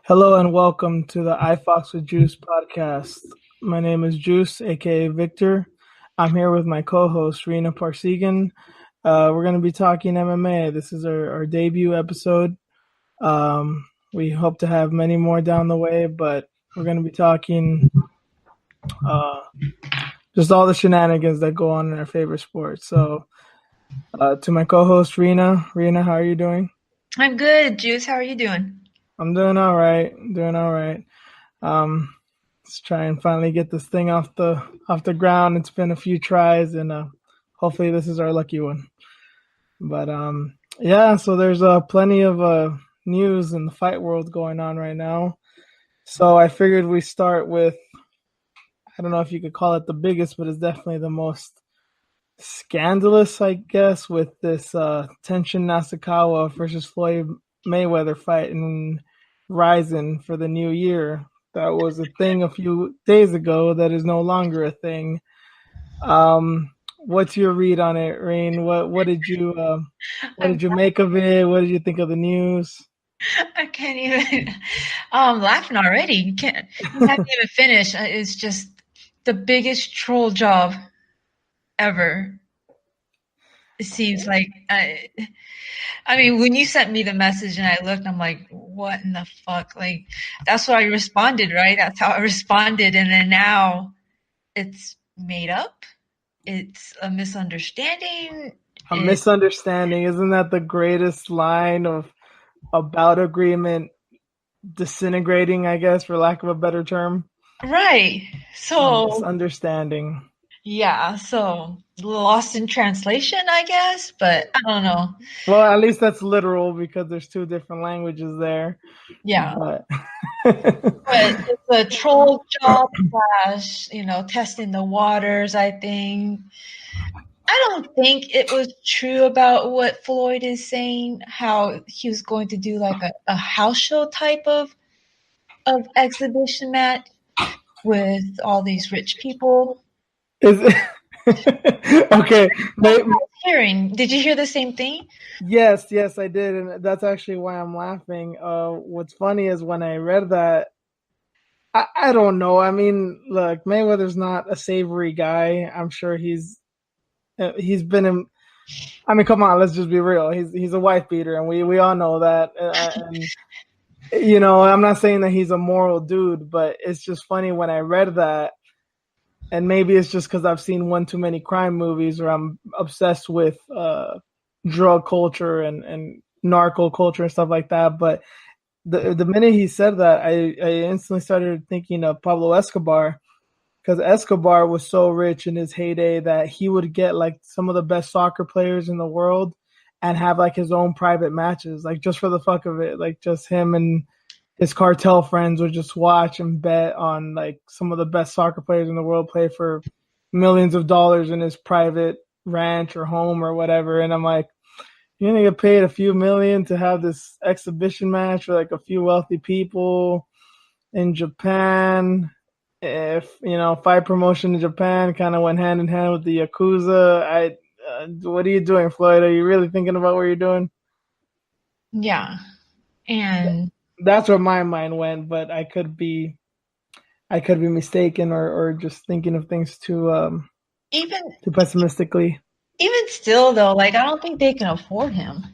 Hello and welcome to the iFox with Juice podcast. My name is Juice, aka Victor. I'm here with my co-host Rina Parsegan. We're going to be talking MMA. This is our debut episode. We hope to have many more down the way, but we're going to be talking just all the shenanigans that go on in our favorite sport. So, to my co-host Rina, how are you doing? I'm good, Juice. How are you doing? I'm doing all right. Let's try and finally get this thing off the ground. It's been a few tries, and hopefully this is our lucky one. But yeah, so there's plenty of news in the fight world going on right now. So I figured we start with, I don't know if you could call it the biggest, but it's definitely the most scandalous, I guess, with this Tenshin Nasukawa versus Floyd Mayweather fight in Ryzen for the new year. That was a thing a few days ago that is no longer a thing. What's your read on it, Rain? What did you make of it? What did you think of the news? I can't even. I'm laughing already. You haven't even finished. It's just the biggest troll job ever. It seems like. I mean, when you sent me the message and I looked, I'm like, what in the fuck? Like, that's what I responded, right? That's how I responded. And then now it's made up. It's a misunderstanding. Misunderstanding. Isn't that the greatest line of about agreement disintegrating, I guess, for lack of a better term? Right. So misunderstanding. Yeah, so lost in translation, I guess, but I don't know. Well, at least that's literal because there's two different languages there. Yeah. But it's a troll job slash, testing the waters, I think. I don't think it was true about what Floyd is saying, how he was going to do like a house show type of exhibition match with all these rich people. Is it okay? Hearing, did you hear the same thing? Yes, I did, and that's actually why I'm laughing. What's funny is when I read that, I don't know. I mean, look, Mayweather's not a savory guy. I'm sure he's been in. I mean, come on, let's just be real. He's a wife beater, and we all know that. And I'm not saying that he's a moral dude, but it's just funny when I read that. And maybe it's just because I've seen one too many crime movies, or I'm obsessed with drug culture and narco culture and stuff like that. But the minute he said that, I instantly started thinking of Pablo Escobar, because Escobar was so rich in his heyday that he would get like some of the best soccer players in the world and have like his own private matches, like just for the fuck of it, like just him and his cartel friends would just watch and bet on like some of the best soccer players in the world play for millions of dollars in his private ranch or home or whatever. And I'm like, you're going to get paid a few million to have this exhibition match for like a few wealthy people in Japan. If, fight promotion in Japan kind of went hand in hand with the Yakuza. What are you doing, Floyd? Are you really thinking about what you're doing? Yeah. And that's where my mind went, but I could be mistaken or just thinking of things too pessimistically. Even still, though, like I don't think they can afford him.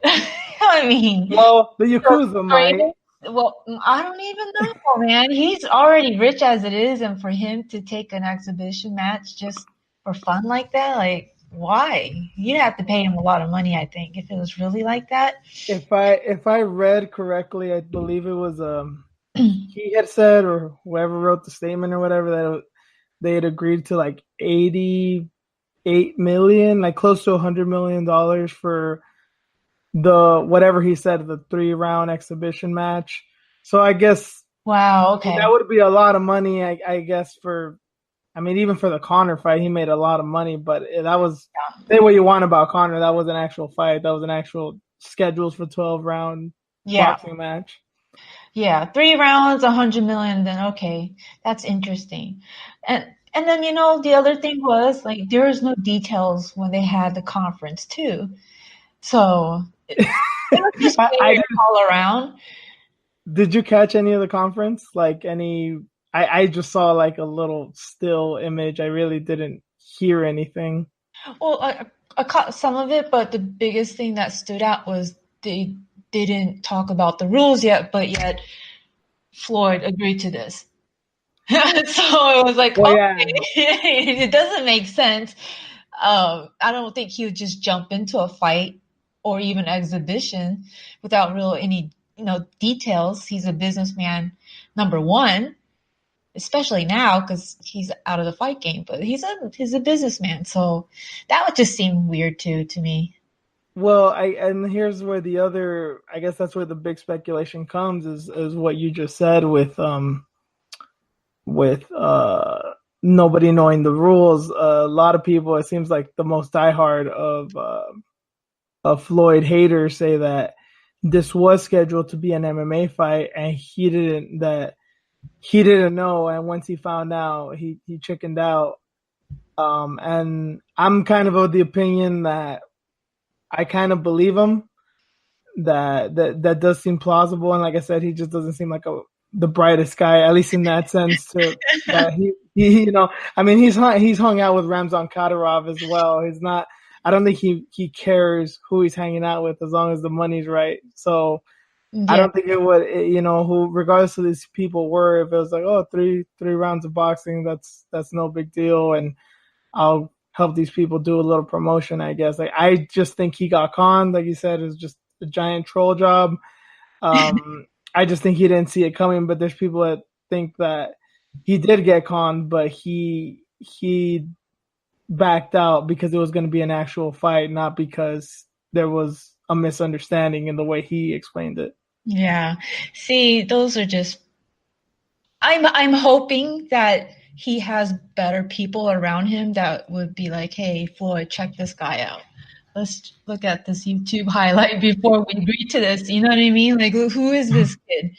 I mean, well, the Yakuza might. Well, I don't even know, man. He's already rich as it is, and for him to take an exhibition match just for fun like that, like why? You'd have to pay him a lot of money, I think, if it was really like that. If I read correctly, I believe it was he had said, or whoever wrote the statement or whatever, that they had agreed to like 88 million, like close to $100 million for the whatever he said, the 3-round exhibition match. So I guess wow, okay, that would be a lot of money, I guess, even for the Conor fight, he made a lot of money, but that was, say what you want about Conor, that was an actual fight. That was an actual scheduled for 12-round boxing match. Yeah, 3 rounds, 100 million, then okay, that's interesting. And then, the other thing was, like, there was no details when they had the conference, too. So, it was just weird all around. Did you catch any of the conference? Like any? I just saw like a little still image. I really didn't hear anything. Well, I caught some of it, but the biggest thing that stood out was they didn't talk about the rules yet, but yet Floyd agreed to this. So it was like, Well, okay, yeah. it doesn't make sense. I don't think he would just jump into a fight or even exhibition without real any details. He's a businessman, number one, especially now because he's out of the fight game. But he's a businessman, so that would just seem weird too to me. Well, and here's where the other, I guess that's where the big speculation comes is what you just said with nobody knowing the rules. A lot of people, it seems like the most diehard of Floyd haters say that this was scheduled to be an MMA fight, and he didn't know, and once he found out, he chickened out. And I'm kind of the opinion that I kind of believe him. That does seem plausible, and like I said, he just doesn't seem like the brightest guy, at least in that sense. To that I mean, he's hung out with Ramzan Kadyrov as well. He's not. I don't think he cares who he's hanging out with as long as the money's right. So I Yeah, don't think it would, who, regardless of these people were, if it was like, oh, three rounds of boxing, that's no big deal, and I'll help these people do a little promotion, I guess. Like, I just think he got conned, like you said, is just a giant troll job. I just think he didn't see it coming, but there's people that think that he did get conned, but he backed out because it was going to be an actual fight, not because there was a misunderstanding in the way he explained it. yeah. See, those are just. I'm hoping that he has better people around him that would be like, "Hey, Floyd, check this guy out. Let's look at this YouTube highlight before we agree to this." You know what I mean? Like, who is this kid?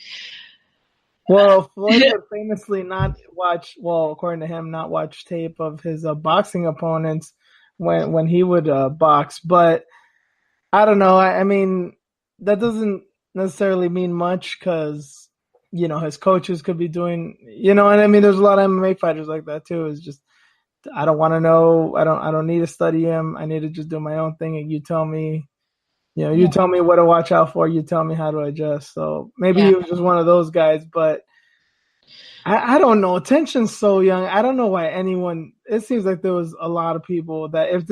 Well, Floyd would famously not watch, well, according to him, not watch tape of his boxing opponents when he would box. But I don't know. I mean, that doesn't necessarily mean much because his coaches could be doing, and I mean, there's a lot of MMA fighters like that too. It's just I don't want to know. I don't need to study him. I need to just do my own thing, and you tell me. You Yeah, tell me what to watch out for. You tell me how to adjust. So maybe yeah. he was just one of those guys, but I don't know. Tenshin's so young. I don't know why anyone. It seems like there was a lot of people that if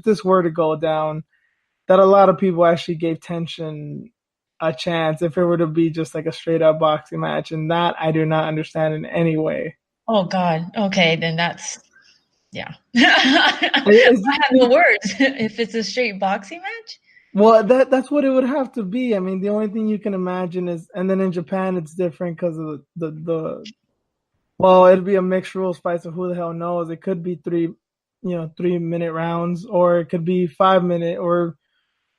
this were to go down, that a lot of people actually gave Tenshin a chance if it were to be just like a straight up boxing match, and that I do not understand in any way. Oh God. Okay, then that's yeah. I Is have no words. If it's a straight boxing match. Well, that's what it would have to be. I mean, the only thing you can imagine is, and then in Japan it's different because of the well, it'd be a mixed rules fight, so who the hell knows? It could be 3-minute rounds, or it could be 5 minute, or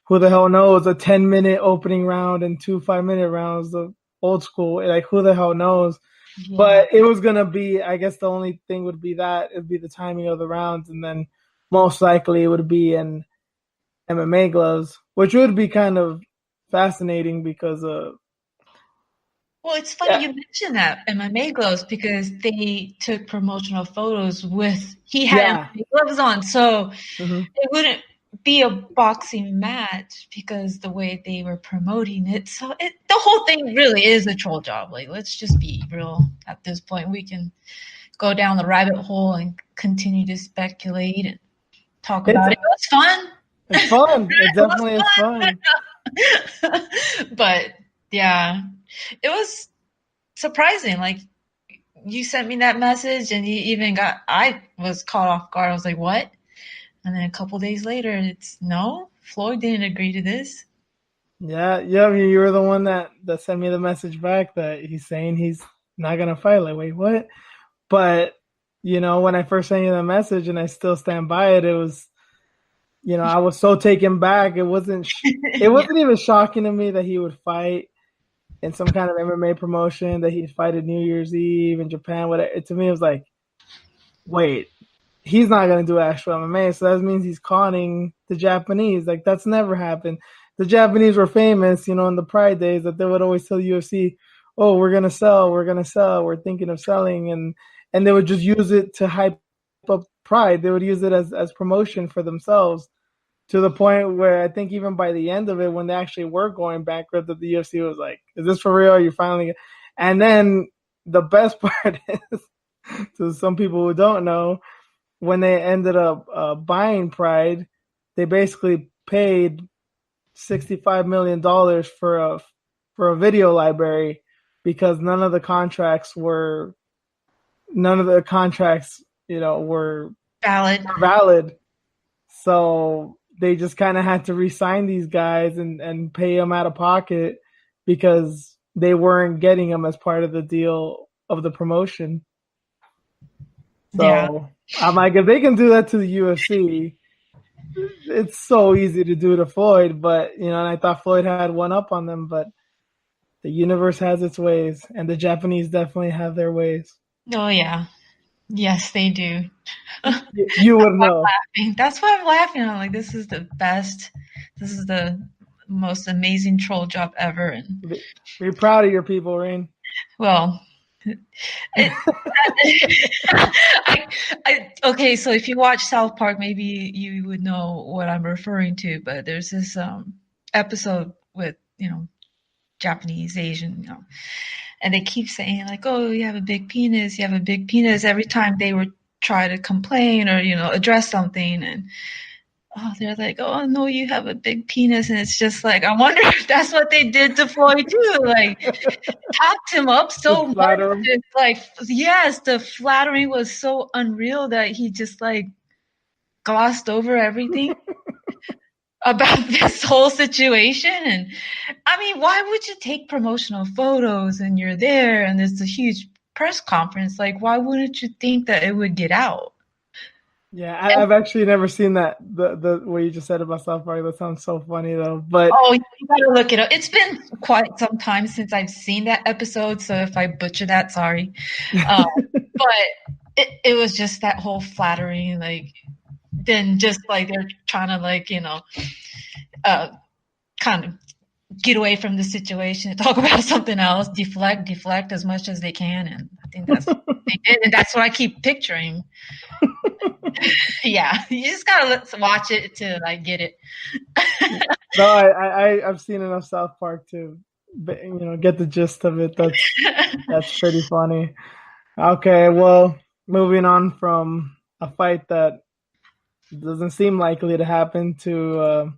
who the hell knows? A 10-minute opening round and two 5-minute rounds, the old school. Like, who the hell knows? Yeah. But it was gonna be. I guess the only thing would be that it'd be the timing of the rounds, and then most likely it would be in MMA gloves, which would be kind of fascinating because Well, it's funny yeah, you mentioned that MMA gloves because they took promotional photos with he had yeah. MMA gloves on, so Hmm. it wouldn't be a boxing match because the way they were promoting it. So the whole thing really is a troll job. Like, let's just be real at this point. We can go down the rabbit hole and continue to speculate and talk It's about it. It was fun. it's fun. It It was definitely is fun. fun. But yeah, it was surprising. Like, you sent me that message and I was caught off guard. I was like, what? And then a couple days later, it's no, Floyd didn't agree to this. Yeah, yeah. You were the one that sent me the message back that he's saying he's not gonna fight. Like, wait, what? But when I first sent you the message, and I still stand by it, it was, I was so taken back. It Yeah. wasn't even shocking to me that he would fight in some kind of MMA promotion, that he'd fight at New Year's Eve in Japan. Whatever. To me, it was like, wait, he's not going to do actual MMA, so that means he's conning the Japanese. Like, that's never happened. The Japanese were famous, in the Pride days, that they would always tell UFC, oh, we're gonna sell, we're thinking of selling, and they would just use it to hype up Pride. They would use it as promotion for themselves to the point where I think even by the end of it, when they actually were going bankrupt, that the UFC was like, "Is this for real? You're finally?" And then the best part is, to some people who don't know, when they ended up buying Pride, they basically paid $65 million for a video library because none of the contracts Valid. were valid. So they just kind of had to re-sign these guys and pay them out of pocket because they weren't getting them as part of the deal of the promotion. Yeah. So I'm like, if they can do that to the UFC, it's so easy to do to Floyd. But and I thought Floyd had one up on them, but the universe has its ways, and the Japanese definitely have their ways. Oh yeah. Yes, they do. You would know. That's why I'm laughing. I'm like, this is the best. This is the most amazing troll job ever. And Be proud of your people, Rain. well, it, okay. So if you watch South Park, maybe you would know what I'm referring to. But there's this episode with Japanese, Asian, and they keep saying like, "Oh, you have a big penis. You have a big penis." Every time they would try to complain or address something, and they're like, "Oh no, you have a big penis," and it's just like, I wonder if that's what they did to Floyd too. Like, talked him up so Just much. flatter him. It's like, yes, the flattery was so unreal that he just like glossed over everything about this whole situation. And I mean, why would you take promotional photos and you're there and there's a huge press conference? Like, why wouldn't you think that it would get out? Yeah, I've actually never seen that. The what you just said about South Park. That sounds so funny though. But Oh, you gotta look it up. It's been quite some time since I've seen that episode, so if I butcher that, sorry. But it was just that whole flattery, like, then just like they're trying to kind of get away from the situation, talk about something else, deflect as much as they can, and I think that's what they did, and that's what I keep picturing. Yeah, you just gotta watch it to like get it. no, I've seen enough South Park to get the gist of it. That's pretty funny. Okay, well, moving on from a fight that doesn't seem likely to happen to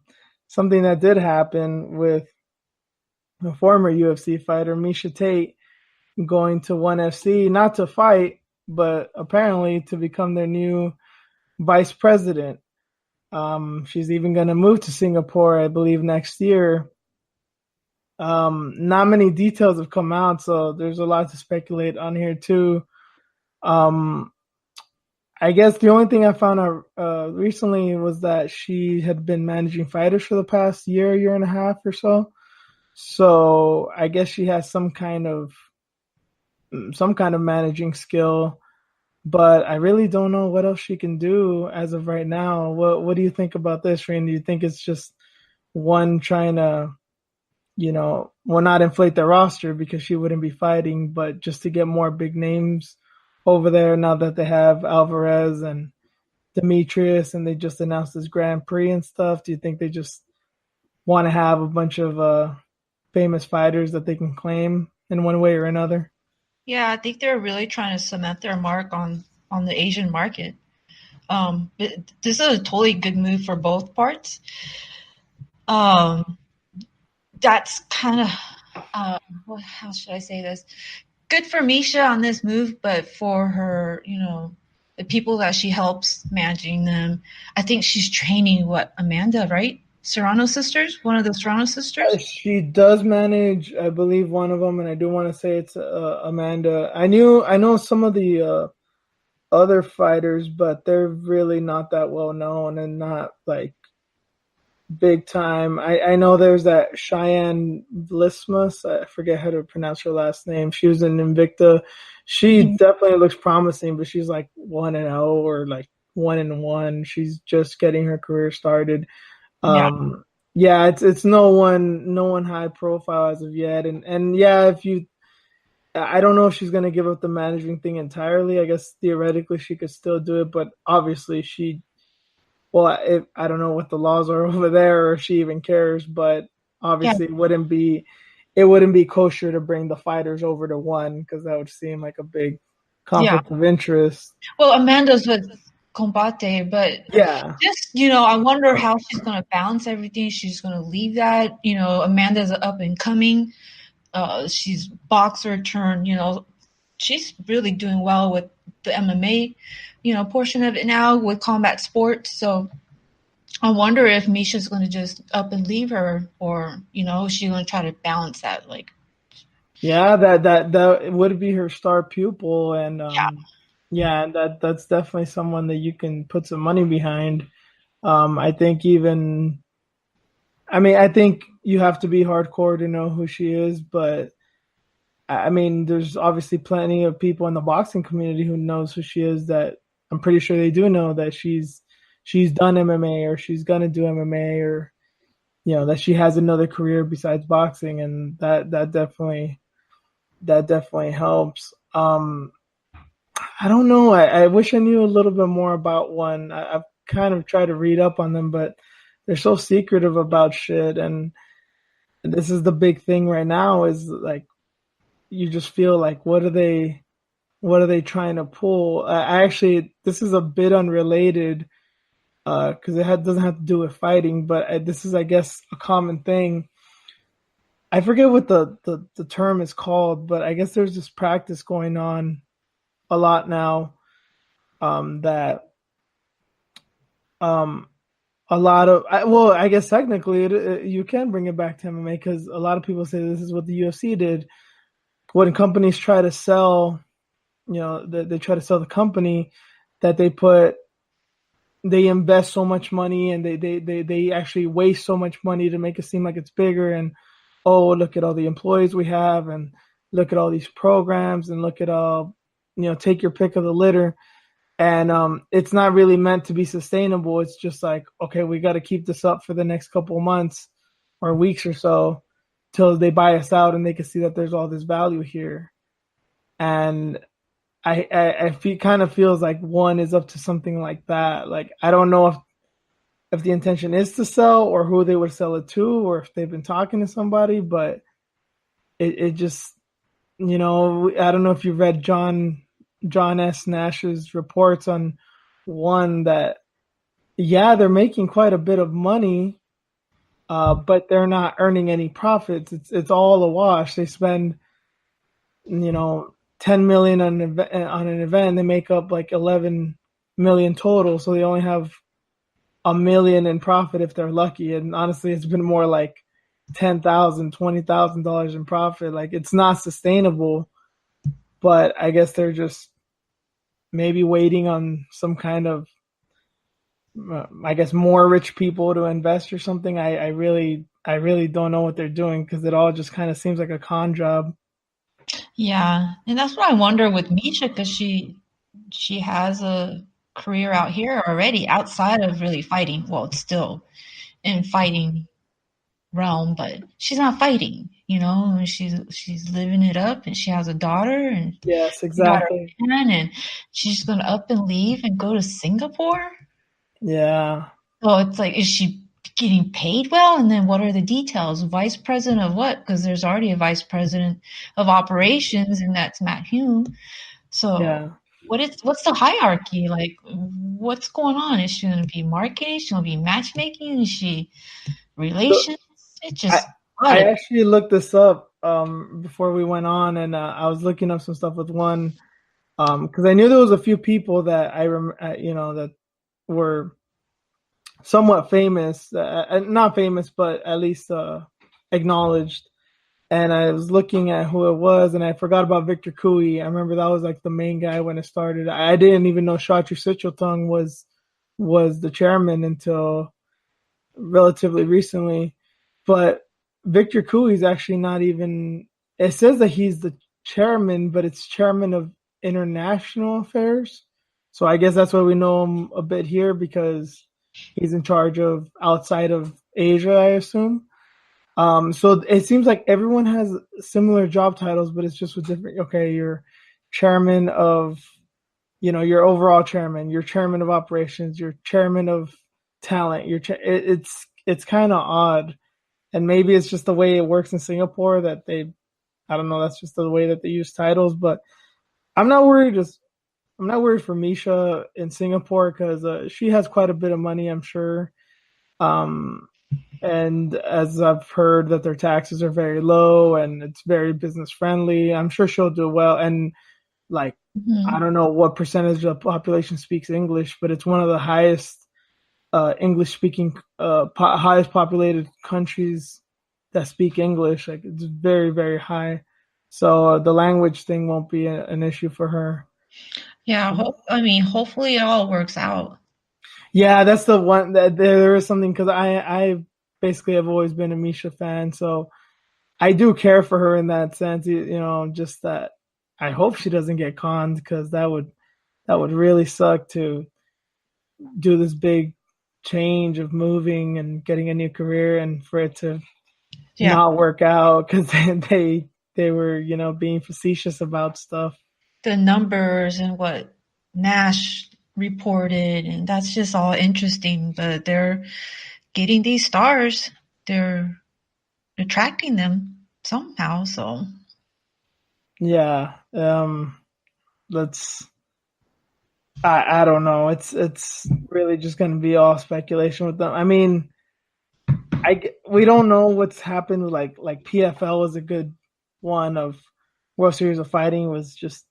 something that did happen with a former UFC fighter, Miesha Tate, going to ONE FC, not to fight, but apparently to become their new vice president. She's even going to move to Singapore, I believe, next year. Not many details have come out, so there's a lot to speculate on here too. I guess the only thing I found out recently was that she had been managing fighters for the past year and a half or so. So I guess she has some kind of managing skill, but I really don't know what else she can do as of right now. What do you think about this, Rain? Do you think it's just one trying to, not inflate their roster because she wouldn't be fighting, but just to get more big names over there now that they have Alvarez and Demetrius and they just announced this Grand Prix and stuff? Do you think they just want to have a bunch of famous fighters that they can claim in one way or another? Yeah, I think they're really trying to cement their mark on the Asian market. This is a totally good move for both parts. That's kind of how should I say this? Good for Miesha on this move, but for her, the people that she helps managing them, I think she's training Amanda, right? Serrano sisters, one of the Serrano sisters. She does manage, I believe, one of them, and I do want to say it's Amanda. I know some of the other fighters, but they're really not that well known and not like big time. I know there's that Cheyenne Vlismas. I forget how to pronounce her last name. She was in Invicta. She definitely looks promising, but she's like 1-0 or like 1-1. She's just getting her career started. Yeah. Yeah, it's no one high profile as of yet. And yeah, if you I don't know if she's going to give up the managing thing entirely. I guess theoretically she could still do it, but obviously well, I don't know what the laws are over there or if she even cares, but Yeah, obviously it wouldn't be kosher to bring the fighters over to one because that would seem like a big yeah. conflict of interest. Well, Amanda's with Combate, but Yeah. just, I wonder how she's going to balance everything. She's going to leave that. Amanda's up and coming. She's boxer turned, she's really doing well with the MMA, portion of it now with combat sports. So I wonder if Misha's going to just up and leave her, or she's going to try to balance that. Like, Yeah, that would be her star pupil, and yeah, yeah, that's definitely someone that you can put some money behind. I think I think you have to be hardcore to know who she is, but I mean, there's obviously plenty of people in the boxing community who knows who she is. That I'm pretty sure they do know that she's done MMA or she's gonna do MMA or that she has another career besides boxing, and that definitely helps. I don't know. I wish I knew a little bit more about one. I've kind of tried to read up on them, but they're so secretive about shit. And this is the big thing right now is like you just feel like what are they trying to pull? I actually this is a bit unrelated because doesn't have to do with fighting, but this is I guess a common thing. I forget what the term is called, but I guess there's this practice going on a lot now that um, a lot of well, I guess technically you can bring it back to MMA because a lot of people say this is what the UFC did when companies try to sell, they try to sell the company that they invest so much money and they actually waste so much money to make it seem like it's bigger and oh look at all the employees we have and look at all these programs and look at all take your pick of the litter and it's not really meant to be sustainable. It's just like okay, we got to keep this up for the next couple of months or weeks or so till they buy us out and they can see that there's all this value here. And I feel kind of feels like one is up to something like that. Like I don't know if the intention is to sell or who they would sell it to or if they've been talking to somebody, but it just I don't know if you read John S. Nash's reports on one that yeah, they're making quite a bit of money, but they're not earning any profits. It's all a wash. They spend 10 million on an event, they make up like 11 million total, so they only have a million in profit if they're lucky. And honestly, it's been more like $20,000 in profit. Like it's not sustainable, but I guess they're just maybe waiting on some kind of I guess more rich people to invest or something. I really don't know what they're doing because it all just kind of seems like a con job. yeah, and that's what I wonder with Misha because she has a career out here already outside of really fighting. Well, it's still in fighting realm, but she's not fighting. She's living it up, and she has a daughter, and Yes, she got her exactly. man, and she's gonna up and leave and go to Singapore. Yeah, So it's like, is she getting paid well? And then what are the details? Vice president of what? Because there's already a vice president of operations, and that's Matt Hume. So yeah. what's the hierarchy? Like, what's going on? Is she going to be marketing? Is she going to be matchmaking? Is she So relations? It I just I flooded. actually looked this up before we went on, and I was looking up some stuff with one because I knew there was a few people that that were somewhat famous, not famous, but at least acknowledged. And I was looking at who it was, and I forgot about Victor Cui. I remember that was like the main guy when it started. I didn't even know Shotru Sichiltung was the chairman until relatively recently. But Victor Cui is actually not even. It says that he's the chairman, but it's chairman of international affairs. So I guess that's why we know him a bit here because he's in charge of outside of Asia, I assume. So it seems like everyone has similar job titles, but it's just with different. Okay, you're chairman of, your overall chairman, you're chairman of operations, you're chairman of talent. It's kind of odd, and maybe it's just the way it works in Singapore that I don't know, that's just the way that they use titles. But I'm not worried. I'm not worried for Miesha in Singapore because she has quite a bit of money, I'm sure. Um, and as I've heard that their taxes are very low and it's very business friendly, I'm sure she'll do well. And like, I Mhm. don't know what percentage of the population speaks English, but it's one of the highest English speaking, highest populated countries that speak English. Like it's very, very high. So the language thing won't be an issue for her. Yeah, I mean, hopefully it all works out. Yeah, that's the one that there is something because I basically have always been a Misha fan, so I do care for her in that sense. Just that I hope she doesn't get conned because that would really suck to do this big change of moving and getting a new career and for it to Yeah, not work out because they were being facetious about stuff. the numbers and what Nash reported, and that's just all interesting. But they're getting these stars, they're attracting them somehow. So, Yeah, let's I don't know. It's really just going to be all speculation with them. I mean, we don't know what's happened. Like PFL was a good one of World Series of Fighting was just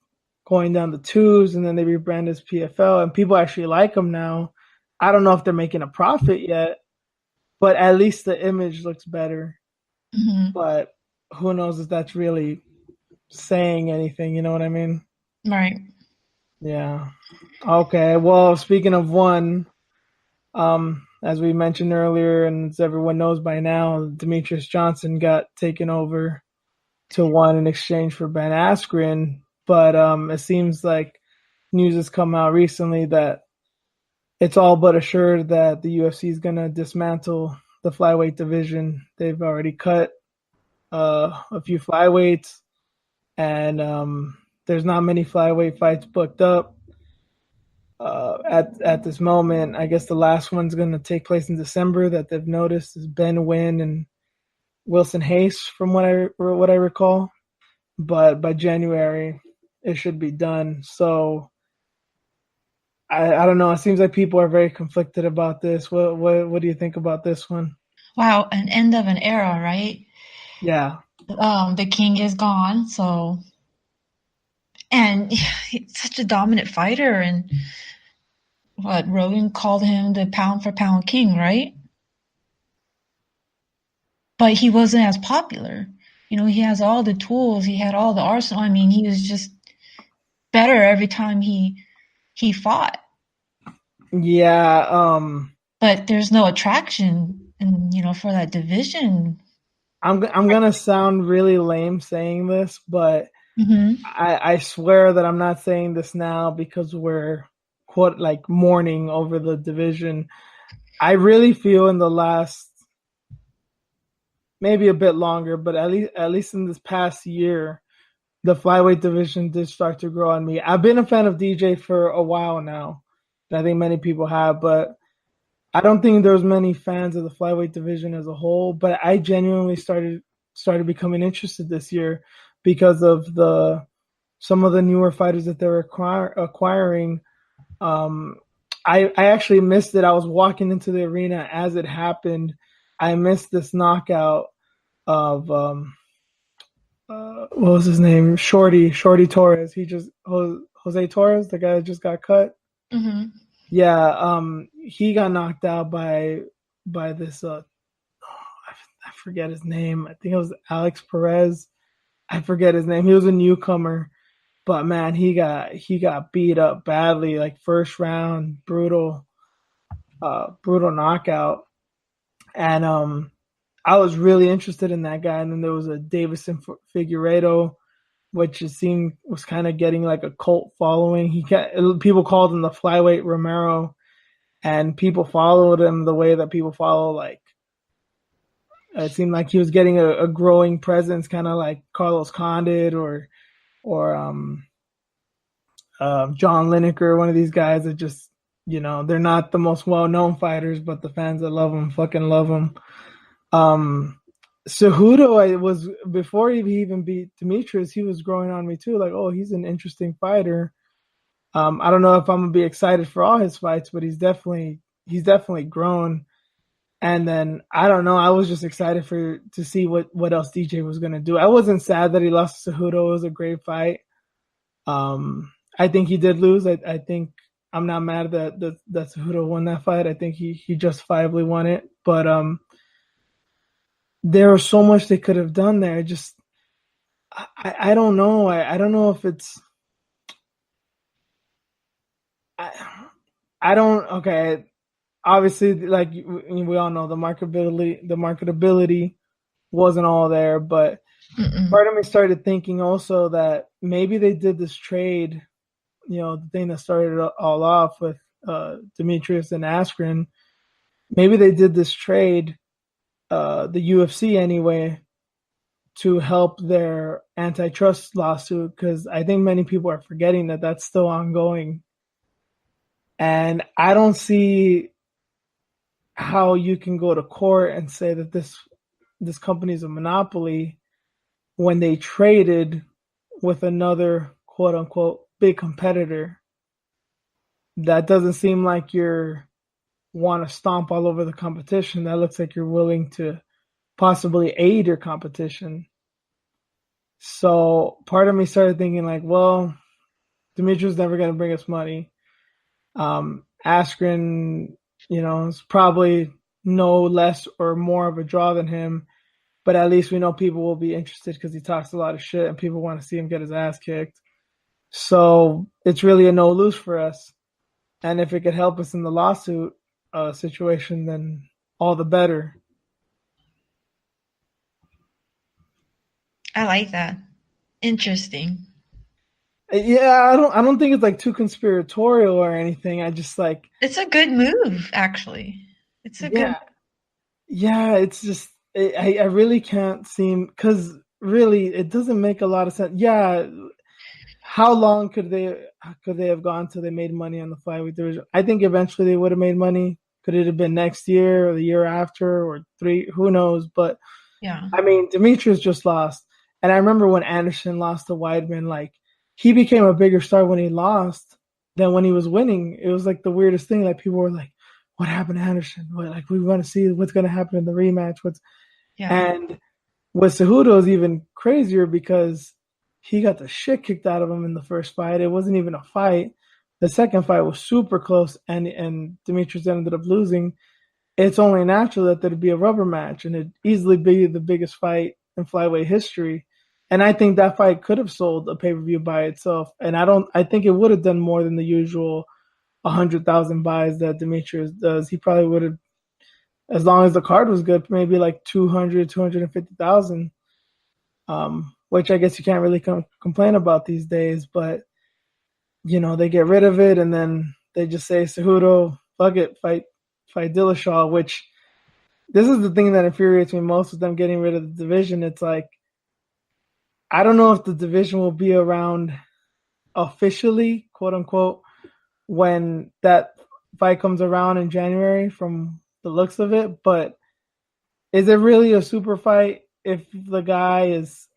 going down the tubes, and then they rebranded as PFL, and people actually like them now. I don't know if they're making a profit yet, but at least the image looks better. mhm, But who knows if that's really saying anything? You know what I mean? right. Yeah. Okay. Well, speaking of one, as we mentioned earlier, and as everyone knows by now, Demetrius Johnson got taken over to one in exchange for Ben Askren. But it seems like news has come out recently that it's all but assured that the UFC is going to dismantle the flyweight division. They've already cut a few flyweights, and there's not many flyweight fights booked up. At this moment, I guess the last one's going to take place in December that they've noticed is Ben Wynn and Wilson Hayes, from what I recall. But by January, it should be done. So I don't know. It seems like people are very conflicted about this. What do you think about this one? Wow, an end of an era, right? Yeah, The king is gone, so and he's such a dominant fighter, and what Rogan called him the pound for pound king, right? But he wasn't as popular. You know, he has all the tools, he had all the arsenal. I mean, he was just better every time he fought. yeah. But there's no attraction, and for that division. I'm gonna sound really lame saying this, but Hmm. I swear that I'm not saying this now because we're quote like mourning over the division. I really feel in the last maybe a bit longer, but at least in this past year, the flyweight division did start to grow on me. I've been a fan of DJ for a while now, and I think many people have, but I don't think there's many fans of the flyweight division as a whole. But I genuinely started becoming interested this year because of the some of the newer fighters that they're acquiring. Um, I actually missed it. I was walking into the arena as it happened. I missed this knockout of what was his name? Shorty Torres. Jose Torres, the guy that just got cut. Hmm. Yeah, he got knocked out by this I forget his name. I think it was Alex Perez. I forget his name. He was a newcomer, but man, he got beat up badly, like first round, brutal knockout. And I was really interested in that guy. And then there was a Davison Figueiredo, which it seemed was kind of getting like a cult following. People called him the flyweight Romero, and people followed him the way that people follow like It seemed like he was getting a growing presence, kind of like Carlos Condit or John Lineker, one of these guys that just, they're not the most well known fighters, but the fans that love them fucking love them. Um, Cejudo, I was before he even beat Demetrius, he was growing on me too. Like, oh, he's an interesting fighter. I don't know if I'm gonna be excited for all his fights, but he's definitely grown. And then I don't know, I was just excited for to see what else DJ was gonna do. I wasn't sad that he lost to Cejudo. It was a great fight. I think he did lose. I think I'm not mad that Cejudo won that fight. I think he justifiably won it. But there was so much they could have done there. Just I don't know. I don't know if it's I don't okay. Obviously, like we all know, the marketability wasn't all there. But Mm-mm. part of me started thinking also that maybe they did this trade. The thing that started it all off with Demetrius and Askren. Maybe they did this trade, the UFC anyway, to help their antitrust lawsuit, because I think many people are forgetting that that's still ongoing. And I don't see how you can go to court and say that this company is a monopoly when they traded with another quote unquote big competitor. That doesn't seem like you're want to stomp all over the competition. That looks like you're willing to possibly aid your competition. So part of me started thinking like, well, Dimitri's never going to bring us money. Askren, is probably no less or more of a draw than him, but at least we know people will be interested because he talks a lot of shit and people want to see him get his ass kicked. So it's really a no lose for us. And if it could help us in the lawsuit situation, then all the better. I like that. Interesting. Yeah, I don't think it's like too conspiratorial or anything. I just like, It's a good move, actually. It's a good. yeah, yeah. It's just I really can't seem because really it doesn't make a lot of sense. Yeah, how long could they have gone till they made money on the flyweight division? I think eventually they would have made money. Could it have been next year or the year after or three? Who knows? But Yeah. I mean, Demetrius just lost, and I remember when Anderson lost to Weidman, like he became a bigger star when he lost than when he was winning. It was like the weirdest thing. Like people were like, "What happened to Anderson? Like we want to see what's going to happen in the rematch." Yeah. And with Cejudo is even crazier because he got the shit kicked out of him in the first fight. It wasn't even a fight. The second fight was super close, and Demetrius ended up losing. It's only natural that there'd be a rubber match, and it'd easily be the biggest fight in flyweight history. And I think that fight could have sold a pay per view by itself. And I think it would have done more than the usual 100,000 buys that Demetrius does. He probably would have, as long as the card was good, maybe like 200, 250,000. Which I guess you can't really complain about these days. But they get rid of it, and then they just say, Cejudo, fuck it, fight Dillashaw. Which this is the thing that infuriates me most with them getting rid of the division. It's like I don't know if the division will be around officially, quote unquote, when that fight comes around in January. From the looks of it, but is it really a super fight if the guy is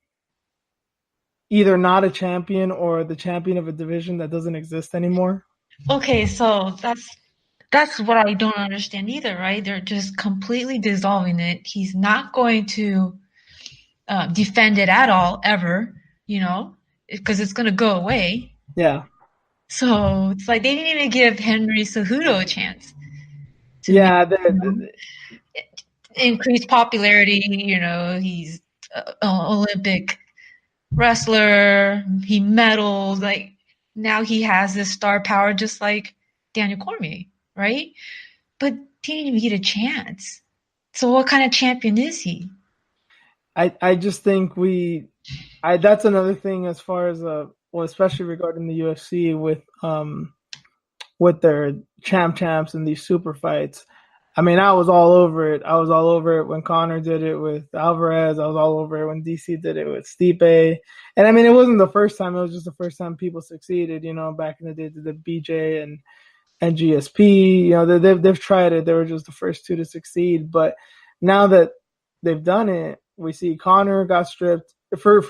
either not a champion or the champion of a division that doesn't exist anymore? Okay, so that's what I don't understand either, right? They're just completely dissolving it. He's not going to defend it at all ever, because it's going to go away. Yeah. So it's like they didn't even give Henry Cejudo a chance to make, Yeah. you know, increase popularity. He's an Olympic wrestler. He medals. Like now he has this star power, just like Daniel Cormier, right? But he didn't even get a chance. So what kind of champion is he? I just think that's another thing as far as well, especially regarding the UFC with their champs and these super fights. I mean, I was all over it. I was all over it when Connor did it with Alvarez. I was all over it when DC did it with Stipe. And I mean, it wasn't the first time. It was just the first time people succeeded. You know, back in the day, the BJ and GSP. You know, they've tried it. They were just the first two to succeed. But now that they've done it, we see Connor got stripped for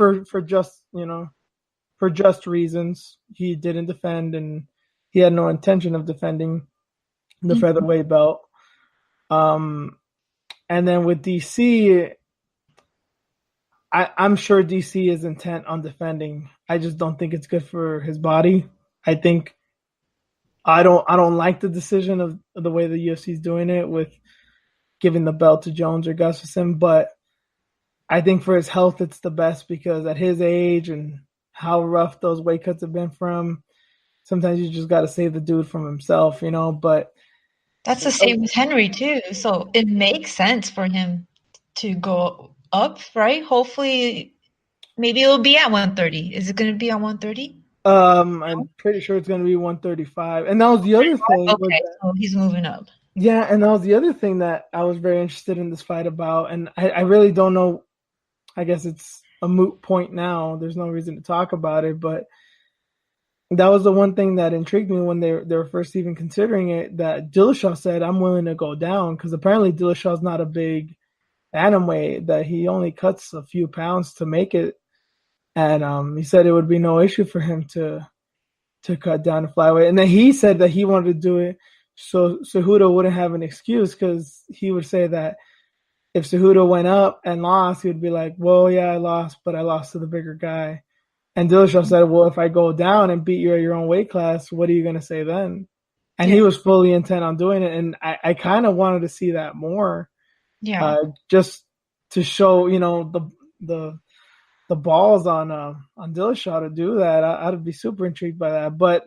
just for just reasons. He didn't defend, and he had no intention of defending the Mhm. featherweight belt. Um, and then with DC, I'm sure DC is intent on defending. I just don't think it's good for his body. I think I don't like the decision of the way the UFC is doing it with giving the belt to Jones or Gustafsson, but I think for his health it's the best because at his age and how rough those weight cuts have been for him, sometimes you just got to save the dude from himself, you know. But That's the same with Henry too. So it makes sense for him to go up, right? Hopefully, maybe it'll be at 130. Is it going to be on 130? I'm pretty sure it's going to be 135. And that was the other thing was Okay, so he's moving up. yeah, and that was the other thing that I was very interested in this fight about, and I really don't know. I guess it's a moot point now. There's no reason to talk about it, but that was the one thing that intrigued me when they were first even considering it. That Dillashaw said, "I'm willing to go down," because apparently Dillashaw's not a big weight; that he only cuts a few pounds to make it, and he said it would be no issue for him to cut down to flyweight. And then he said that he wanted to do it so Cejudo wouldn't have an excuse because he would say that if Cejudo went up and lost, he would be like, well, yeah, I lost, but I lost to the bigger guy. And Dillashaw said, well, if I go down and beat you at your own weight class, what are you going to say then? And Yeah, he was fully intent on doing it. And I kind of wanted to see that more, yeah, just to show, the the balls on Dillashaw to do that. I'd be super intrigued by that. But,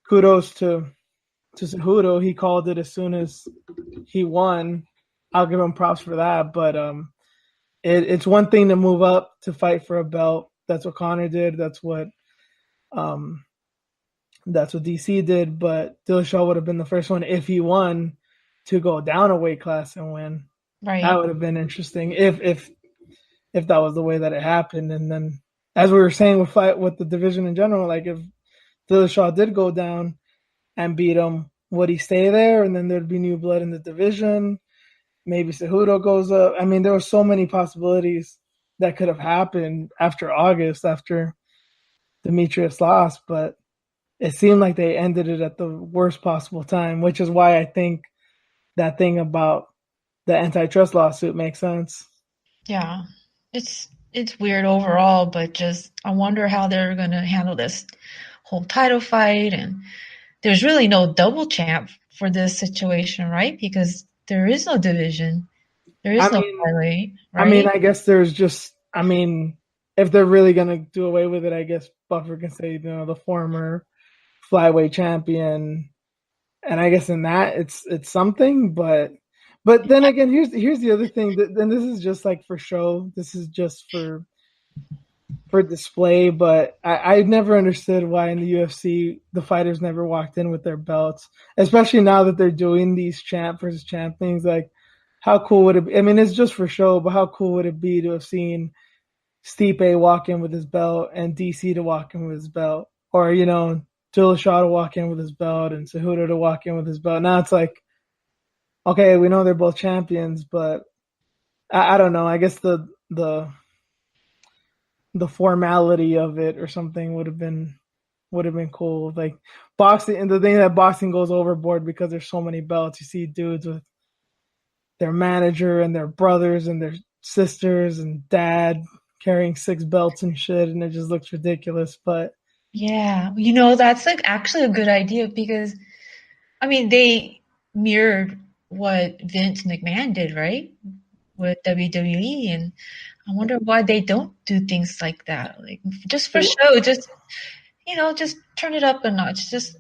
kudos to Cejudo. He called it as soon as he won. I'll give him props for that. But it's one thing to move up to fight for a belt. That's what Connor did. Um, that's what DC did. But Dillashaw would have been the first one if he won to go down a weight class and win. That right. would have been interesting if that was the way that it happened. And then, as we were saying with the division in general, like if Dillashaw did go down and beat him, would he stay there? And then there'd be new blood in the division. Maybe Cejudo goes up. I mean, there were so many possibilities that could have happened after August, after Demetrius lost, but it seemed like they ended it at the worst possible time, which is why I think that thing about the antitrust lawsuit makes sense. Yeah, it's weird overall, but just I wonder how they're going to handle this whole title fight. And there's really no double champ for this situation, right? Because there is no division, there I is no mean, flyweight, I mean, right? I guess there's just, I mean, if they're really gonna do away with it, I guess Buffer can say, the former flyweight champion, and I guess in that it's something, but then again, here's the other thing. Then this is just like for show. This is just for display. But I never understood why in the UFC the fighters never walked in with their belts, especially now that they're doing these champ versus champ things. Like, how cool would it be? I mean, it's just for show, but how cool would it be to have seen Stipe walk in with his belt and DC to walk in with his belt, or Dillashaw to walk in with his belt and Cejudo to walk in with his belt? Now it's like, okay, we know they're both champions, but I don't know. I guess the formality of it or something would have been cool. Like boxing, and the thing that boxing goes overboard because there's so many belts. You see dudes with their manager and their brothers and their sisters and dad carrying six belts and shit, and it just looks ridiculous. But Yeah, that's like actually a good idea because I mean they mirrored what Vince McMahon did, right? With WWE, and I wonder why they don't do things like that. Like just for show, just turn it up a notch. Just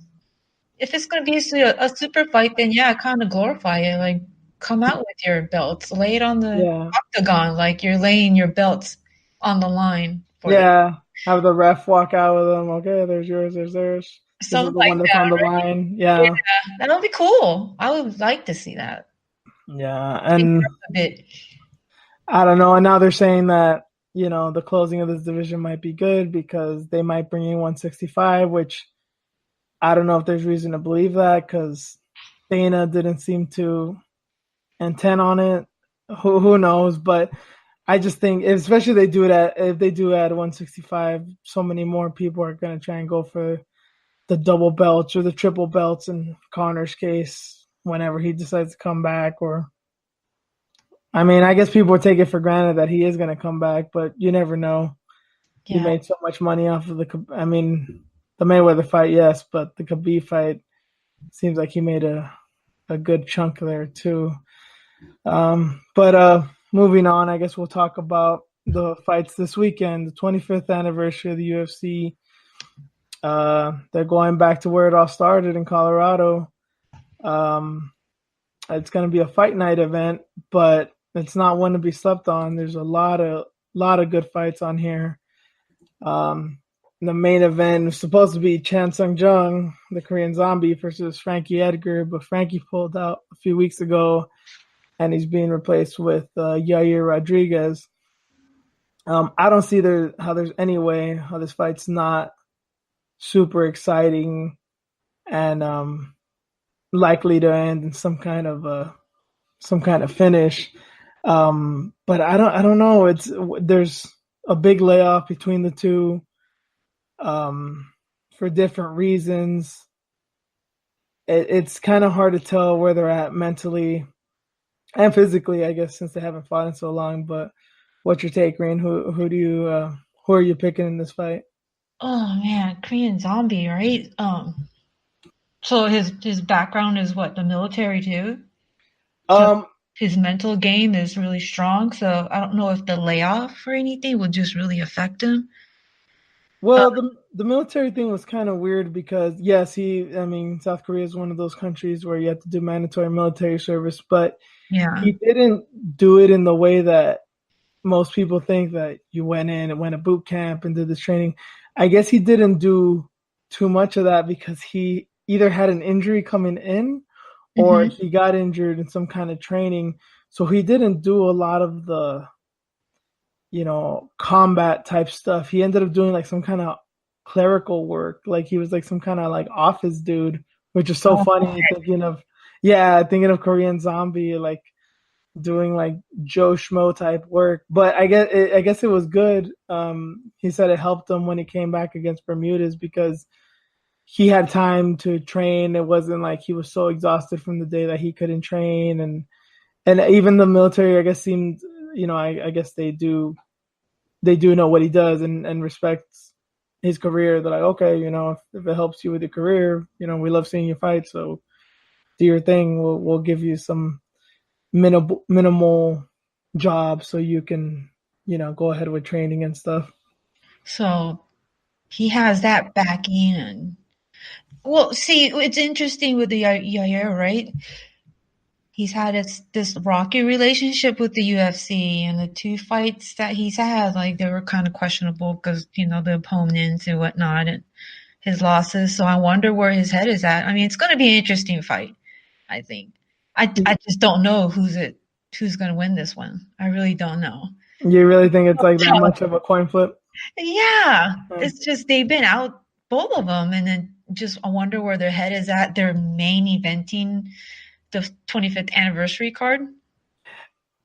if it's gonna be a super fight, then yeah, kind of glorify it. Like come out with your belts, lay it on the yeah, octagon, like you're laying your belts on the line for the yeah, have the ref walk out with them. Okay, there's yours, there's theirs. This is Something the like one that's that, on the right? line. Yeah, Yeah, that would be cool. I would like to see that. yeah, Change it and up a bit. I don't know. And now they're saying that the closing of this division might be good because they might bring in 165, which I don't know if there's reason to believe that because Dana didn't seem to intend on it. Who knows? But I just think, especially if they do add 165, so many more people are going to try and go for the double belts or the triple belts in Connor's case whenever he decides to come back. Or, I mean, I guess people take it for granted that he is going to come back, but you never know. He Yeah, made so much money off of I mean, the Mayweather fight, yes, but the Khabib fight seems like he made a good chunk there too. But moving on, I guess we'll talk about the fights this weekend, the 25th anniversary of the UFC. They're going back to where it all started in Colorado. Um, it's going to be a fight night event, but it's not one to be slept on. There's a lot of good fights on here. Um, the main event was supposed to be Chan Sung Jung, the Korean Zombie, versus Frankie Edgar, but Frankie pulled out a few weeks ago, and he's being replaced with Yair Rodriguez. I don't see how there's any way how this fight's not super exciting and likely to end in some kind of finish. But I don't know. There's a big layoff between the two for different reasons. It's kind of hard to tell where they're at mentally and physically, I guess, since they haven't fought in so long. But what's your take, Rain? Who are you picking in this fight? oh man, Korean Zombie, right? So his background is what, the military too? So Um, his mental game is really strong. So I don't know if the layoff or anything will just really affect him. Uh, well, the military thing was kind of weird because yes, I mean, South Korea is one of those countries where you have to do mandatory military service, but yeah. he didn't do it in the way that most people think that you went in and went to boot camp and did this training. I guess he didn't do too much of that because he either had an injury coming in or Hmm. he got injured in some kind of training. So he didn't do a lot of the, combat type stuff. He ended up doing like some kind of clerical work. Like he was like some kind of like office dude, which is so Oh, funny thinking of Korean Zombie, like doing like Joe Schmo type work. But I guess it was good. He said it helped him when he came back against Bermudez because he had time to train. It wasn't like he was so exhausted from the day that he couldn't train, and even the military, I guess, seemed, I guess they do know what he does and respects his career. They're like, okay, if it helps you with your career, we love seeing you fight, so do your thing. We'll give you some minimal job so you can go ahead with training and stuff. so he has that backing and well, see, it's interesting with the Yair, right? He's had this rocky relationship with the UFC, and the two fights that he's had, like they were kind of questionable because the opponents and whatnot, and his losses. So I wonder where his head is at. I mean, it's going to be an interesting fight. I think. I just don't know who's going to win this one. I really don't know. You really think it's like that much of a coin flip? Yeah, Yeah. it's just they've been out both of them, and then just I wonder where their head is at. They're main eventing the 25th anniversary card.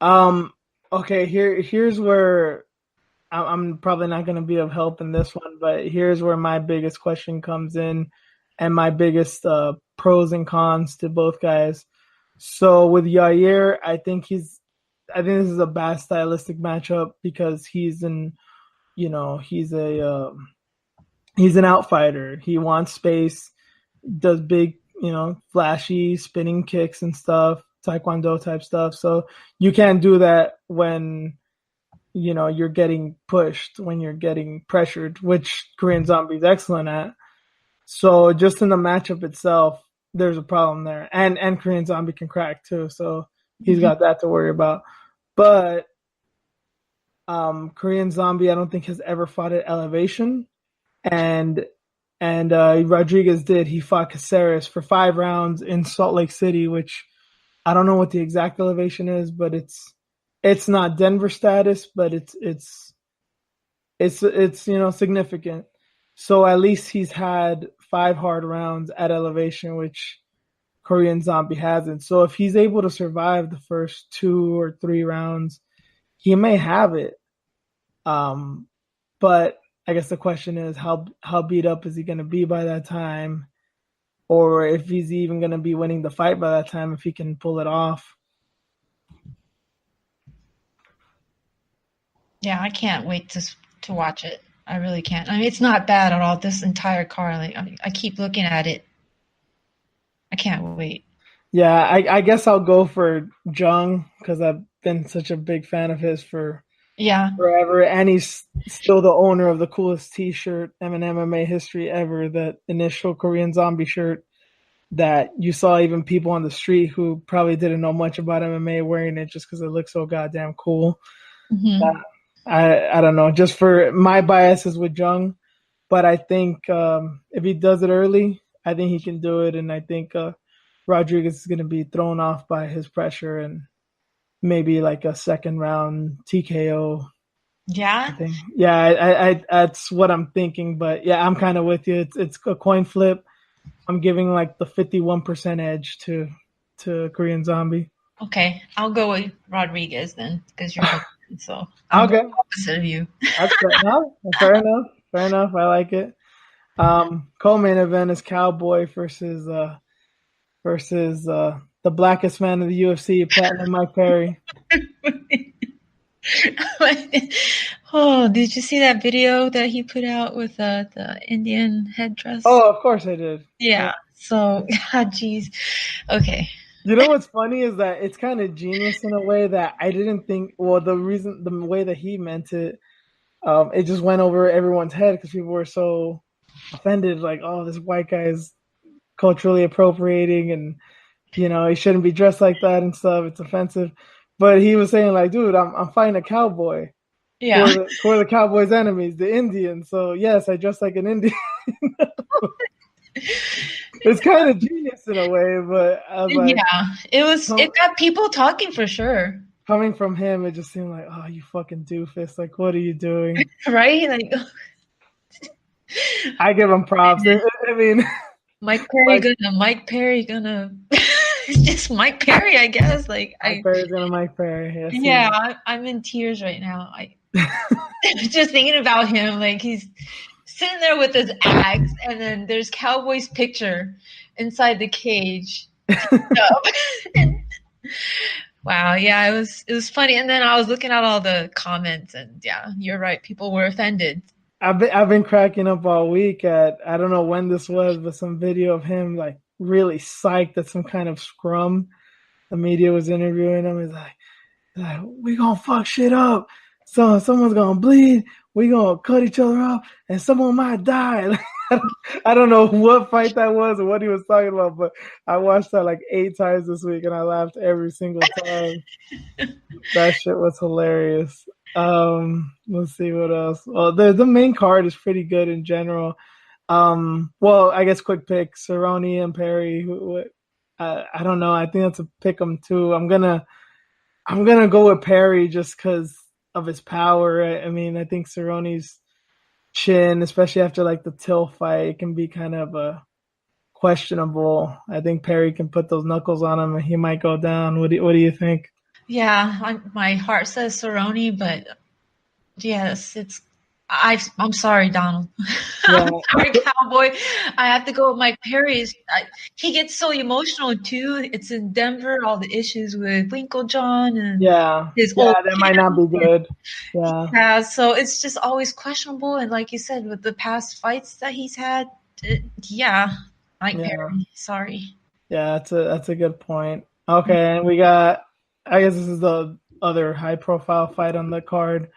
Um. Okay. Here's where I'm probably not going to be of help in this one, but here's where my biggest question comes in, and my biggest pros and cons to both guys. So with Yair, I think this is a bad stylistic matchup because he's an outfighter. He wants space, does big, flashy spinning kicks and stuff, taekwondo type stuff. So you can't do that when you're getting pushed, when you're getting pressured, which Korean Zombie's excellent at. So just in the matchup itself, there's a problem there, and Korean Zombie can crack too, so he's Mhm. got that to worry about. But Korean Zombie, I don't think has ever fought at elevation, and And Rodriguez did. He fought Caceres for 5 rounds in Salt Lake City, which I don't know what the exact elevation is, but it's not Denver status, but it's significant. So at least he's had 5 hard rounds at elevation, which Korean Zombie hasn't. So if he's able to survive the first 2 or 3 rounds, he may have it. But I guess the question is how beat up is he going to be by that time, or if he's even going to be winning the fight by that time if he can pull it off. Yeah, I can't wait to watch it. I really can't. I mean, it's not bad at all. This entire card, like I keep looking at it. I can't wait. Yeah, I guess I'll go for Jung because I've been such a big fan of his for Yeah. forever, and he's still the owner of the coolest T-shirt in MMA history ever. That initial Korean Zombie shirt that you saw even people on the street who probably didn't know much about MMA wearing it just because it looks so goddamn cool. Mm-hmm. I don't know, just for my biases with Jung, but I think if he does it early, I think he can do it, and I think Rodriguez is going to be thrown off by his pressure and maybe like a second round TKO. I Yeah. think, yeah, I that's what I'm thinking. But yeah, I'm kind of with you. It's a coin flip. I'm giving like the 51% edge to Korean Zombie. Okay, I'll go with Rodriguez then because you're Mexican, so I'm the Okay, opposite of you. that's fair. No, fair enough. Fair enough. I like it. Co-main event is Cowboy versus the blackest man of the UFC, Platinum Mike Perry. Oh, did you see that video that he put out with the Indian headdress? Oh, of course I did. Yeah. So, geez. Okay. You know what's funny is that it's kind of genius in a way that I didn't think. Well, the way that he meant it, it just went over everyone's head because people were so offended, like, oh, this white guy is culturally appropriating, and he shouldn't be dressed like that and stuff. It's offensive. But he was saying, like, dude, I'm fighting a cowboy. Who Yeah. are the cowboys' enemies? The Indians. So yes, I dress like an Indian. It's kind of genius in a way, but I was like, Yeah. It got people talking for sure. coming from him, it just seemed like, oh, you fucking doofus! Like, what are you doing? Right? Like I give him props. I mean, Mike Perry gonna it's just Mike Perry, I guess. Like Mike Perry's gonna Mike Perry. I'm in tears right now. I just thinking about him, like he's sitting there with his axe, and then there's Cowboy's picture inside the cage. Wow, yeah, it was funny. And then I was looking at all the comments, and yeah, you're right. People were offended. I've been cracking up all week at, I don't know when this was, but some video of him like really psyched at some kind of scrum. The media was interviewing him. He's like, we gonna fuck shit up. So someone's gonna bleed. We gonna cut each other off, and someone might die. I don't know what fight that was or what he was talking about, but I watched that like 8 times this week, and I laughed every single time. That shit was hilarious. Let's see what else. Well, the main card is pretty good in general. Well, I guess quick pick Cerrone and Perry. I don't know. I think that's a pick 'em too. I'm gonna go with Perry just because of his power. I mean, I think Cerrone's chin, especially after like the Till fight, can be kind of questionable. I think Perry can put those knuckles on him, and he might go down. What do you think? Yeah, my heart says Cerrone, but yes, I'm sorry, Donald. Yeah, I'm sorry, Cowboy. I have to go with Mike Perry. He gets so emotional too. It's in Denver, all the issues with Winklejohn and yeah, his yeah. old That might not be good. Yeah, yeah, so it's just always questionable. And like you said, with the past fights that he's had, yeah, Mike yeah, Perry. Sorry. yeah. That's a good point. Okay, and we got. I guess this is the other high profile fight on the card.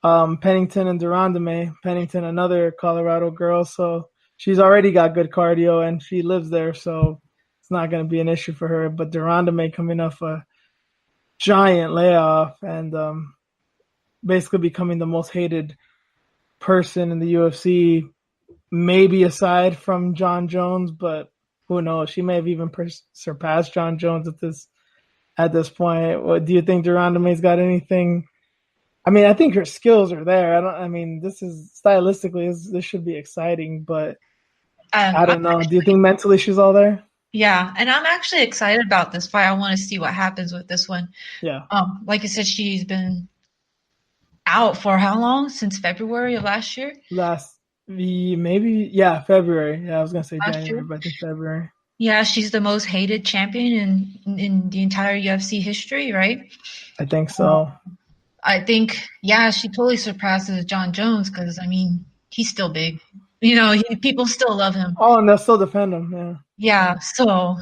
Pennington and Durandame. Pennington, another Colorado girl, so she's already got good cardio and she lives there, so it's not going to be an issue for her. But Durandame coming off a giant layoff and basically becoming the most hated person in the UFC maybe aside from John Jones, but who knows? She may have even surpassed John Jones at this point. What do you think Duranda May's got anything? I mean, I think her skills are there. I don't. I mean, this is stylistically, this should be exciting, but I I'm don't know. Do you actually, think mentally she's all there? yeah, and I'm actually excited about this fight. I want to see what happens with this one. Yeah. Like I said, she's been out for how long? Since February of last year? Maybe February. Yeah, I was gonna say Last year? January, but I think February. Yeah, she's the most hated champion in the entire UFC history, right? I think Uh, so. I think, yeah, she totally surpasses John Jones because, I mean, he's still big. You know, people still love him. Oh, and they'll still defend him. Yeah. Yeah, so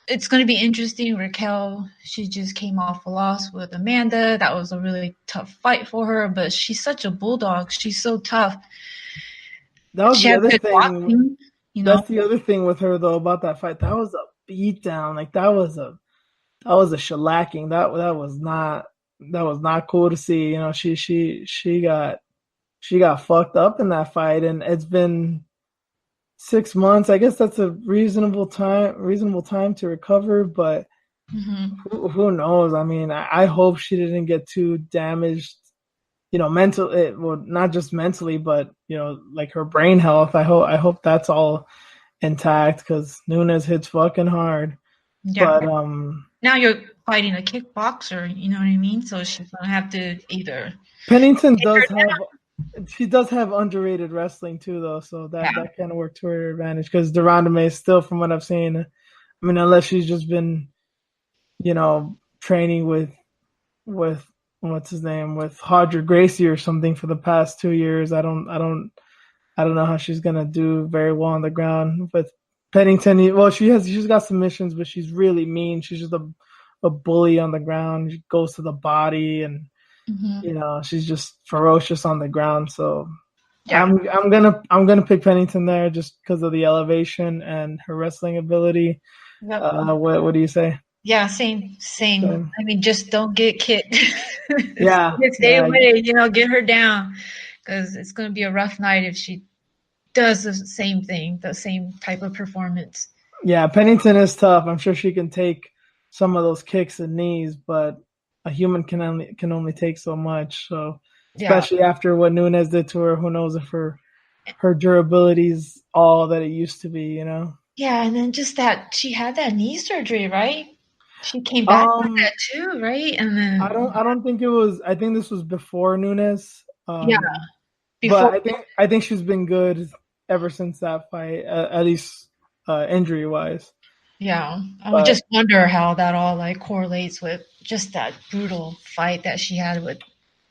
it's going to be interesting. Raquel, she just came off a loss with Amanda. That was a really tough fight for her, but she's such a bulldog. She's so tough. That was She the has other good thing. boxing, you know. That's the other thing with her though about that fight. That was a beat down. Like that was a shellacking. That was not cool to see. You know, she got fucked up in that fight, and it's been 6 months. I guess that's a reasonable time to recover, but Hmm. who knows? I mean, I hope she didn't get too damaged. You know, well, not just mentally, but like her brain health. I hope that's all intact because Nunes hits fucking hard. Yeah. But Now you're fighting a kickboxer, you know what I mean? So she's going to have to either Pennington take her does have she does have underrated wrestling too, though, so that down. that kind of worked to her advantage because Duranda May is still, from what I've seen, I mean, unless she's just been training with what's his name with Hodger Gracie or something for the past 2 years. I don't know how she's gonna do very well on the ground. But Pennington, well, she's got submissions, but she's really mean. She's just a bully on the ground. She goes to the body, and Hmm. she's just ferocious on the ground. So Yeah. I'm gonna pick Pennington there just because of the elevation and her wrestling ability. Yep. What do you say? Yeah, same, same. So, I mean, just don't get kicked. yeah, Stay yeah, away, you know, get her down because it's going to be a rough night if she does the same thing, the same type of performance. yeah. Pennington is tough. I'm sure she can take some of those kicks and knees, but a human can only take so much. So Yeah. especially after what Nunes did to her, who knows if her durability is all that it used to be, you know? Yeah, and then just that she had that knee surgery, right? She came back from Um, that too, right? And I then, don't I don't think it was. I think this was before Nunes. yeah, But before, I think she's been good ever since that fight, at least injury wise. yeah. I would But just wonder how that all like correlates with just that brutal fight that she had with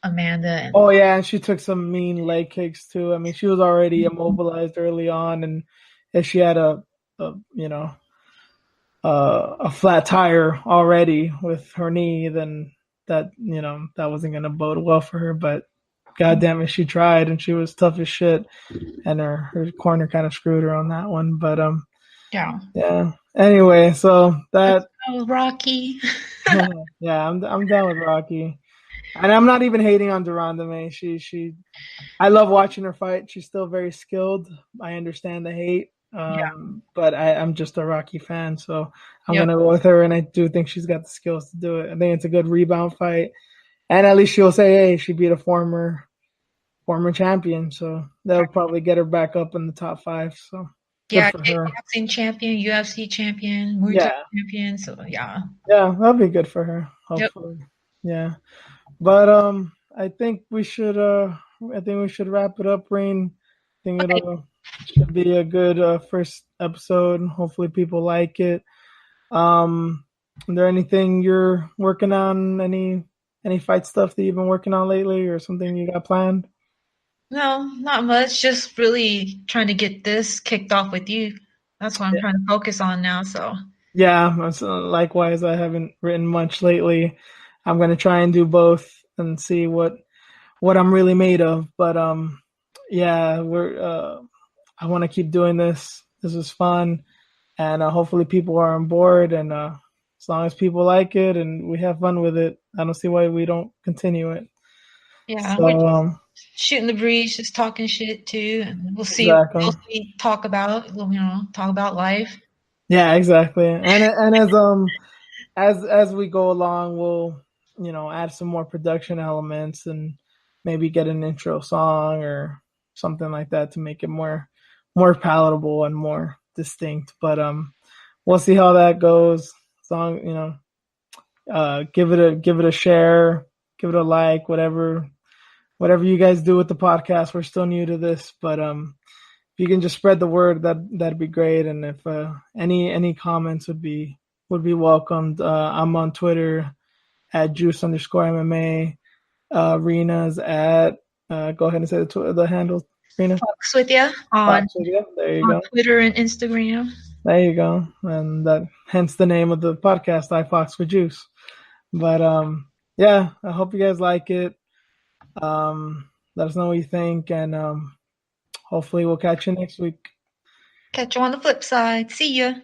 Amanda and oh yeah, and she took some mean leg kicks too. I mean, she was already immobilized early on, and if she had a a flat tire already with her knee, then that wasn't gonna bode well for her. But God damn it, she tried, and she was tough as shit, and her corner kind of screwed her on that one. But yeah. yeah. Anyway, so Let's that go, Rocky. yeah, I'm down with Rocky, and I'm not even hating on Duranda May. I love watching her fight. She's still very skilled. I understand the hate, Yeah. but I'm just a Rocky fan, so I'm Yep. gonna go with her, and I do think she's got the skills to do it. I think it's a good rebound fight, and at least she'll say, "Hey, she beat a former champion," so that'll probably get her back up in the top five. So good Yeah, for her. kickboxing champion, UFC champion, Muay Thai Yeah, champion. So yeah. yeah, that'll be good for her. Yep. Hopefully, yeah. But I think we should wrap it up, Rain. I think Okay. it'll should be a good first episode. Hopefully people like it. Is there anything you're working on? Any fight stuff that you've been working on lately, or something you got planned? No, not much. Just really trying to get this kicked off with you. That's what I'm trying to focus on now. So Yeah, likewise. I haven't written much lately. I'm gonna try and do both and see what I'm really made of. But yeah, I want to keep doing this. This is fun, and hopefully people are on board. And as long as people like it and we have fun with it, I don't see why we don't continue it. Yeah, we're So shooting the breeze, just talking shit too, and we'll see what exactly. else we talk about. We'll, talk about life. Yeah, exactly. And as we go along, we'll add some more production elements and maybe get an intro song or something like that to make it more palatable and more distinct. But we'll see how that goes. Song, give it a share, give it a like, whatever you guys do with the podcast. We're still new to this, but if you can just spread the word, that'd be great. And if any comments would be welcomed. I'm on Twitter at Juice_MMA. Rena's at go ahead and say the handle, Rena. Fox with you Fox with you. There you on go. Twitter and Instagram. There you go. And that hence the name of the podcast, iFox with Juice. But yeah, I hope you guys like it. Let us know what you think, and hopefully we'll catch you next week. Catch you on the flip side. See ya.